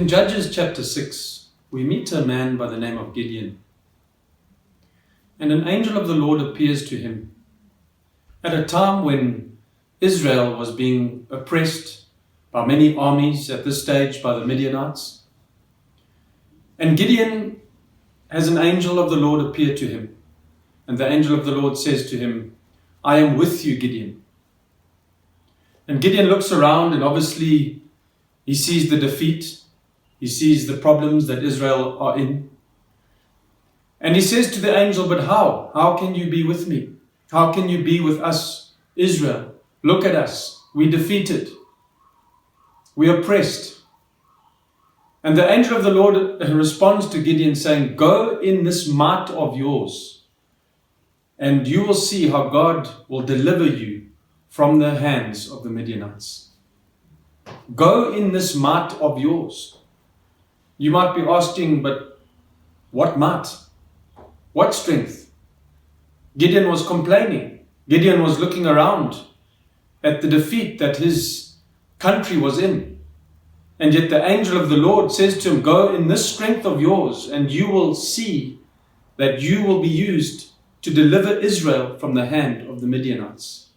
In Judges chapter 6, we meet a man by the name of Gideon. And an angel of the Lord appears to him at a time when Israel was being oppressed by many armies, at this stage by the Midianites. And Gideon has an angel of the Lord appear to him. And the angel of the Lord says to him, "I am with you, Gideon." And Gideon looks around, and obviously he sees the defeat. He sees the problems that Israel are in. And he says to the angel, "But how? How can you be with me? How can you be with us, Israel? Look at us. We defeated. We are oppressed." And the angel of the Lord responds to Gideon saying, "Go in this might of yours, and you will see how God will deliver you from the hands of the Midianites." Go in this might of yours. You might be asking, but what might? What strength? Gideon was complaining. Gideon was looking around at the defeat that his country was in. And yet the angel of the Lord says to him, "Go in this strength of yours, and you will see that you will be used to deliver Israel from the hand of the Midianites."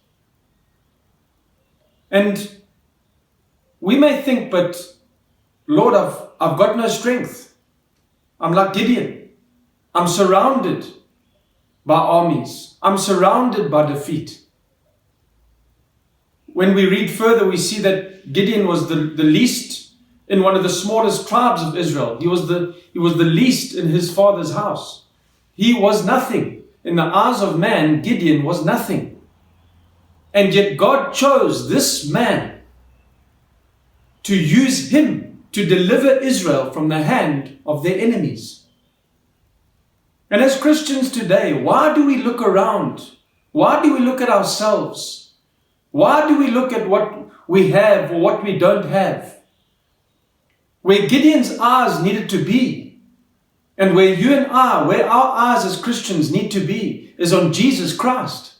And we may think, but Lord, I've got no strength. I'm like Gideon. I'm surrounded by armies. I'm surrounded by defeat. When we read further, we see that Gideon was the least in one of the smallest tribes of Israel. He was the least in his father's house. He was nothing. In the eyes of man, Gideon was nothing. And yet God chose this man to use him to deliver Israel from the hand of their enemies. And as Christians today, why do we look around? Why do we look at ourselves? Why do we look at what we have or what we don't have? Where Gideon's eyes needed to be, and where you and I, where our eyes as Christians need to be, is on Jesus Christ.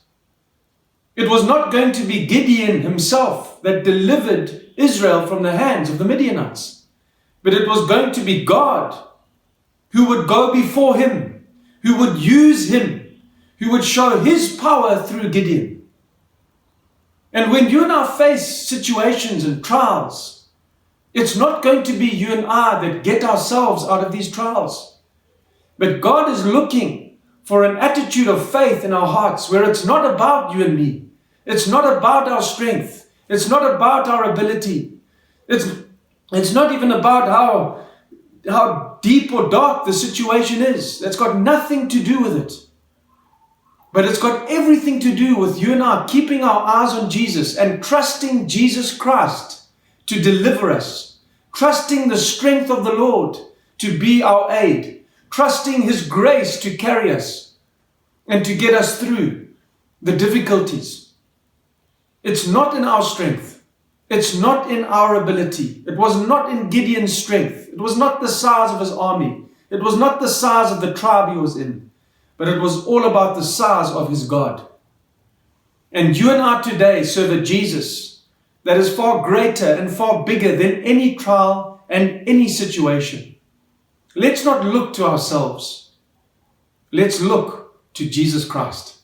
It was not going to be Gideon himself that delivered Israel from the hands of the Midianites, but it was going to be God who would go before him, who would use him, who would show his power through Gideon. And when you and I face situations and trials, it's not going to be you and I that get ourselves out of these trials. But God is looking for an attitude of faith in our hearts where it's not about you and me. It's not about our strength. It's not about our ability. It's not even about how deep or dark the situation is. That's got nothing to do with it. But it's got everything to do with you and I keeping our eyes on Jesus and trusting Jesus Christ to deliver us. Trusting the strength of the Lord to be our aid. Trusting His grace to carry us and to get us through the difficulties. It's not in our strength. It's not in our ability. It was not in Gideon's strength. It was not the size of his army. It was not the size of the tribe he was in. But it was all about the size of his God. And you and I today serve a Jesus that is far greater and far bigger than any trial and any situation. Let's not look to ourselves. Let's look to Jesus Christ.